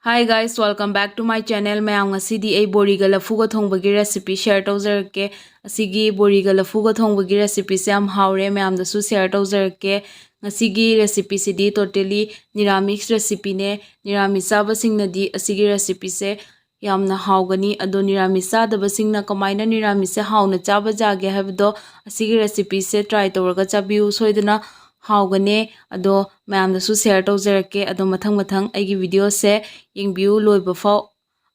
Hi guys, welcome back to my channel. Mayam ngasidi ay bori ga lafu ga thongbagi recipe share tawjarke. Asigi bori ga lafu ga thongbagi recipe se am haure mayam da su share tawjarke. Ngasigi recipe sidi totally Niramish recipe ne. Niramish ba singna di asigi recipe se yamna haugani ado Niramish da ba singna kamaina Niramish se hauna chaba jage habdo asigi recipe se try tawraga chabiu soidana haugane ado mayam da su share tawjarke ado mathang aigi video se yingbiu loiba fau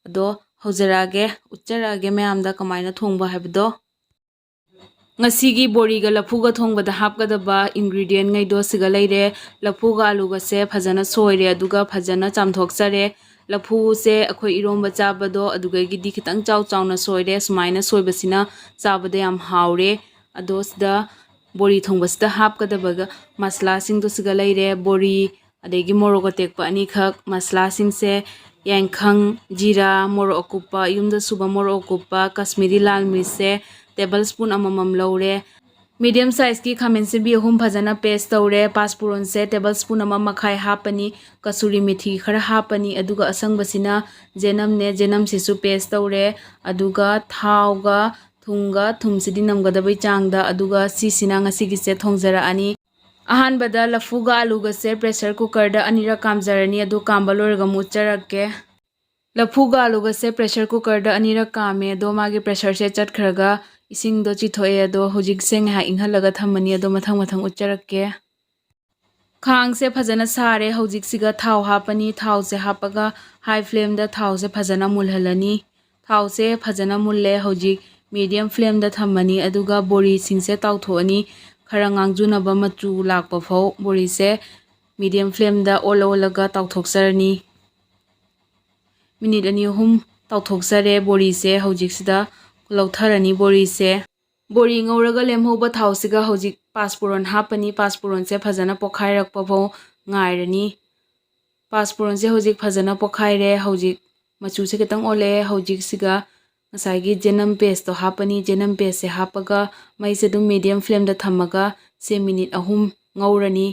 ado haujarage ucharage mayam da kamaina thongba habdo ngasigi bori ga lafu ga thongba da hapgadaba ingredient ngai do siga leire lafu ga alu ga se phajana soire aduga phajana chamthokchare lafu se akhoi iromba chabado aduga gidi khitang chawna soire sumaina soibasina chabade yam haure ado sida bori thongba sida hapgadaba ga masala sing do siga leire bori adegi morok tekpa ani khak masala sing se yangkhang jira morok okupa yumda suba morok okupa kashmiri lal mirch se tablespoon amamam laure medium size ki khamen se bi hum phajana paste taure paspuron se tablespoon ama makhai hapani kasuri methi khara hapani aduga asang basina jenam sisu paste taure aduga thauga thunga thumsidi namgadabai changda aduga sisina ngasigi se thongjara ani ahan bada lafuga aluga se pressure cooker da anira kamjarani adu kambalorga mucharake lafuga aluga se pressure cooker da anira kame do magi pressure se chatkhraga ising do chithoe ado hojik seng ha inghalaga thamani ado mathang ucharake khang se phajana sare hojik siga thau hapani thau se hapaga high flame da thau se phajana mulhalani thau se phajana mulle hojik medium flame da thamani aduga bori sing se tawthoani khara ngangjunaba machu lakpa phau bori se medium flame da olaga tawthoksarani minute ani hum tawthoksare bori se hojik sida lautharani bori se bori ngauraga lemhoba thau siga hojik paspuron hapani paspuron se phajana pokhai rakpa phau ngairani paspuron se hojik phajana pokhaire hojik machu se kitang ole hojik siga ngasai jenam paste to hapani jenam paste se hapaga mai se dum medium flame da thamaga se minute ahum ngaurani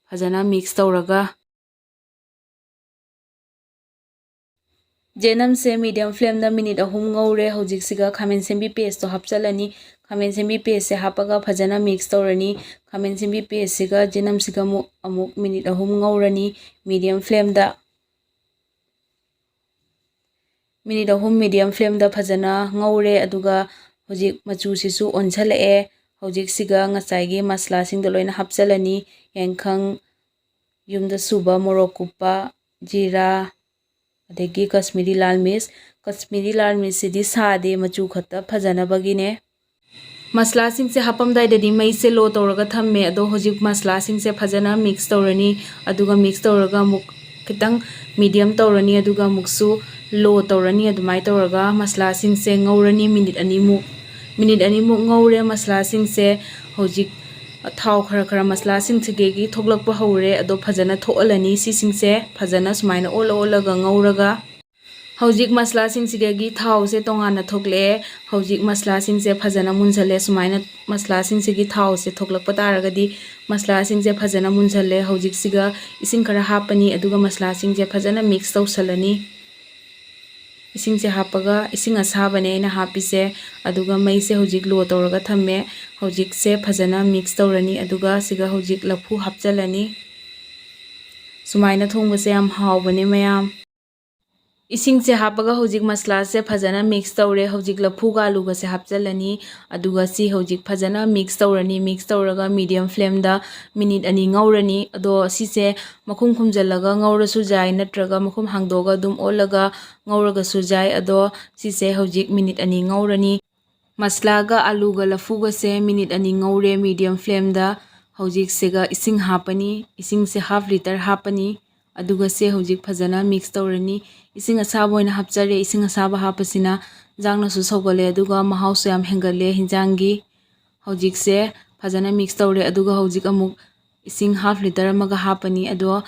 phajana mix tawraga jenam se medium flame da minute ahum ngaure hojik siga khamen sembi paste to hapchalani khamen sembi paste se hapaga phajana mix tawrani khamen sembi paste siga jenam siga amuk minute ahum ngaurani medium flame da minute ahum medium flame da phajana ngaure aduga hojik machu sisu onchalae hojik siga ngasai gi masala sing da loina hapchalani yangkhang yumda suba morok kupa jira adegi kashmiri lal mirch sidi sade machu khata phajana bagine masala sing se hapam dai dadi mai se lo tawraga thamme ado hojik masala sing se phajana mix tawrani aduga mix tawraga muk kitang medium tawrani aduga muksu lo tawrani adumai tawraga masala sing se ngaurani minute ani muk ngaure masala sing se hojik thau khara masala sing thigegi thoklakpa haure ado phajana thoalani si sing se phajana sumaina olaga ngauraga hojik masala sing sigegi thau se tongana thokle hojik masala sing se phajana munjale sumaina masala sing sigi thau se thoklakpa taragadi masala sing se phajana munjale hojik siga ising khara hapani aduga masala sing se phajana mix tawsalani ising se hapaga ising asabane na hapise aduga mai se hojik lo tawraga thamme hojik se phajana mix tawrani aduga siga hojik lafu hapchalani sumaina thongba se am hawbane mayam ising se hapaga hojik masala se phajana mix tawre hojik lafu ga alu ga se hapchalani aduga si hojik phajana mix tawrani mix tawraga medium flame da minute ani ngaurani ado si se makhum khumjalaga ngaurasu jai natraga makhum hangdoga dum olaga ngauraga su jai ado si se hojik minute ani ngaurani masala ga alu ga lafu ga se minute ani ngaure medium flame da hojik sega ising hapani ising se half liter hapani aduga se hojik phajana mix tawrani ising asaba oina hapchare ising asaba hapasina jangna su sogale aduga mahau su yam hengale hinjangi hojik se phajana mix tawre aduga hojik amuk ising half liter amaga hapani ado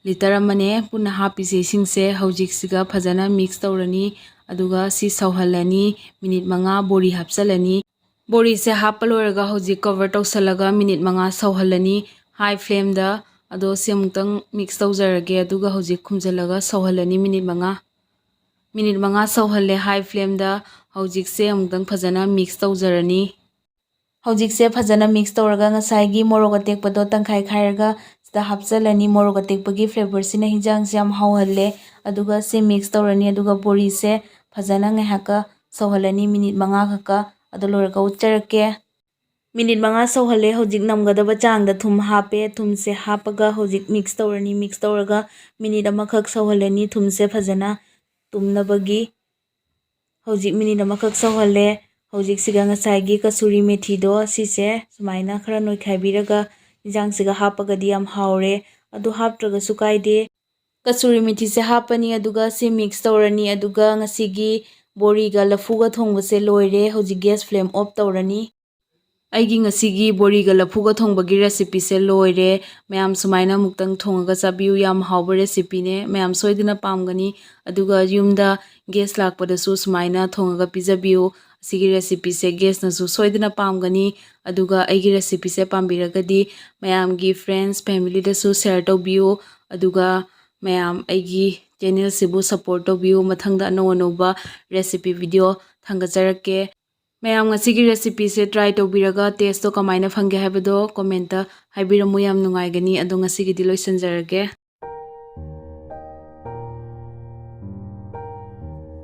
liter amane punna hapise ising se hojik siga phajana mix tawrani aduga si sauhalani minute manga bori hapchalani bori se hapaloraga hojik cover tawsalaga minute manga sauhalani high flame da ꯑꯗꯣ ꯁꯤ ꯑꯃꯨꯛꯇꯪ mix ꯇꯧꯖꯔꯒꯦ ꯑꯗꯨꯒ ꯍꯧꯖꯤꯛ ꯈꯨꯝꯖꯤꯜꯂꯒ ꯁꯧꯍꯜꯂꯅꯤ minute 5 minute 5 ꯁꯧꯍꯜꯂꯦ ꯍꯥꯏ ꯐ꯭ꯂꯦꯝꯗ ꯍꯧꯖꯤꯛꯁꯦ ꯑꯃꯨꯛꯇꯪ ꯐꯖꯅ mix ꯇꯧꯖꯔꯅꯤ ꯍꯧꯖꯤꯛꯁꯦ ꯐꯖꯅ ꯃꯤꯛꯁ ꯇꯧꯔꯒ ꯉꯁꯥꯏꯒꯤ ꯃꯣꯔꯣꯛ ꯑꯇꯦꯛꯄꯗꯣ ꯇꯪꯈꯥꯏ ꯈꯥꯏꯔꯒ ꯁꯤꯗ ꯍꯥꯞꯆꯜꯂꯅꯤ ꯃꯣꯔꯣꯛ ꯑꯇꯦꯛꯄꯒꯤ ꯐ꯭ꯂꯦꯚꯔꯁꯤꯅ ꯍꯤꯟꯖꯥꯡꯁꯦ ꯌꯥꯝ ꯍꯥꯎꯍꯜꯂꯦ ꯑꯗꯨꯒ ꯁꯤ ꯃꯤꯛꯁ ꯇꯧꯔꯅꯤ ꯑꯗꯨꯒ ꯕꯣꯔꯤꯁꯦ ꯐꯖꯅ ꯉꯥꯏꯍꯥꯛꯀ ꯁꯧꯍꯜꯂꯅꯤ ꯃꯤꯅꯤꯠ 5 ꯈꯛꯀ ꯑꯗꯨ ꯂꯣꯏꯔꯒ ꯎꯠꯆꯔꯛꯀꯦ ꯃꯤꯅꯤꯠ 5 ꯁꯧꯍꯜꯂꯦ ꯍꯧꯖꯤꯛ ꯅꯝꯒꯗꯕ ꯆꯥꯡꯗ ꯊꯨꯝ ꯍꯥꯞꯄꯦ ꯊꯨꯝꯁꯦ ꯍꯥꯞꯄꯒ ꯍꯧꯖꯤꯛ ꯃꯤꯛꯁ ꯇꯧꯔꯅꯤ ꯃꯤꯛꯁ ꯇꯧꯔꯒ ꯃꯤꯅꯤꯠ ꯑꯃꯈꯛ ꯁꯧꯍꯜꯂꯅꯤ ꯊꯨꯝꯁꯦ ꯐꯖꯅ ꯇꯨꯝꯅꯕꯒꯤ ꯍꯧꯖꯤꯛ ꯃꯤꯅꯤꯠ ꯑꯃꯈꯛ ꯁꯧꯍꯜꯂꯦ ꯍꯧꯖꯤꯛꯁꯤꯒ ꯉꯁꯥꯏꯒꯤ ꯀꯁꯨꯔꯤ ꯃꯦꯊꯤꯗꯣ ꯁꯤꯁꯦ ꯁꯨꯃꯥꯏꯅ ꯈꯔ ꯅꯣꯏꯈꯥꯏꯕꯤꯔꯒ ꯏꯟꯖꯥꯡꯁꯤꯒ ꯍꯥꯞꯄꯒꯗꯤ ꯌꯥꯝ ꯍꯥꯎꯔꯦ ꯑꯗꯨ ꯍꯥꯞꯇ꯭ꯔꯒꯁꯨ ꯀꯥꯏꯗꯦ ꯀꯁꯨꯔꯤ ꯃꯦꯊꯤꯁꯦ ꯍꯥꯞꯄꯅꯤ ꯑꯗꯨꯒ ꯁꯤ ꯃꯤꯛꯁ ꯇꯧꯔꯅꯤ ꯑꯗꯨꯒ ꯉꯁꯤꯒꯤ ꯕꯣꯔꯤꯒ ꯂꯐꯨꯒ ꯊꯣꯡꯕꯁꯦ ꯂꯣꯏꯔꯦ ꯍꯧꯖꯤꯛ ꯒ꯭ꯌꯥꯁ ꯐ꯭ꯂꯦꯝ ꯑꯣꯐ ꯇꯧꯔꯅꯤ ꯑꯩꯒꯤ ꯉꯁꯤꯒꯤ ꯕꯣꯔꯤꯒ ꯂꯐꯨꯒ ꯊꯣꯡꯕꯒꯤ ꯔꯦꯁꯤꯄꯤꯁꯦ ꯂꯣꯏꯔꯦ ꯃꯌꯥꯝ ꯁꯨꯃꯥꯏꯅ ꯑꯃꯨꯛꯇꯪ ꯊꯣꯡꯉꯒ ꯆꯥꯕꯤꯌꯨ ꯌꯥꯝ ꯍꯥꯎꯕ ꯔꯦꯁꯤꯄꯤꯅꯦ ꯃꯌꯥꯝ ꯁꯣꯏꯗꯅ ꯄꯥꯝꯒꯅꯤ ꯑꯗꯨꯒ ꯌꯨꯝꯗ ꯒꯦꯁ ꯂꯥꯛꯄꯗꯁꯨ ꯁꯨꯃꯥꯏꯅ ꯊꯣꯡꯉꯒ ꯄꯤꯖꯕꯤꯌꯨ ꯑꯁꯤꯒꯤ ꯔꯦꯁꯤꯄꯤꯁꯦ ꯒꯦꯁꯅꯁꯨ ꯁꯣꯏꯗꯅ ꯄꯥꯝꯒꯅꯤ ꯑꯗꯨꯒ ꯑꯩꯒꯤ ꯔꯦꯁꯤꯄꯤꯁꯦ ꯄꯥꯝꯕꯤꯔꯒꯗꯤ ꯃꯌꯥꯝꯒꯤ ꯐ꯭ꯔꯦꯟꯁ ꯐꯦꯃꯤꯂꯤꯗꯁꯨ ꯁꯦꯌꯔ ꯇꯧꯕꯤꯌꯨ ꯑꯗꯨꯒ ꯃꯌꯥꯝ ꯑꯩꯒꯤ ꯆꯦꯅꯦꯜꯁꯤꯕꯨ ꯁꯞꯄꯣꯔꯠ ꯇꯧꯕꯤꯌꯨ ꯃꯊꯪꯗ ꯑꯅꯧ ꯑꯅꯧꯕ ꯔꯦꯁꯤꯄꯤ ꯚꯤꯗꯤꯑꯣ ꯊꯥꯡꯒꯠꯆꯔꯛꯀꯦ ꯃꯌꯥꯝ ꯉꯁꯤꯒꯤ ꯔꯦꯁꯤꯄꯤꯁꯦ ꯇ꯭ꯔꯥꯏ ꯇꯧꯕꯤꯔꯒ ꯇꯦꯁꯇꯣ ꯀꯃꯥꯏꯅ ꯐꯪꯒꯦ ꯍꯥꯏꯕꯗꯣ ꯀꯣꯃꯦꯟꯇ ꯍꯥꯏꯕꯤꯔꯝꯃꯨ ꯌꯥꯝ ꯅꯨꯡꯉꯥꯏꯒꯅꯤ ꯑꯗꯣ ꯉꯁꯤꯒꯤꯗꯤ ꯂꯣꯏꯁꯤꯟꯖꯔꯒꯦ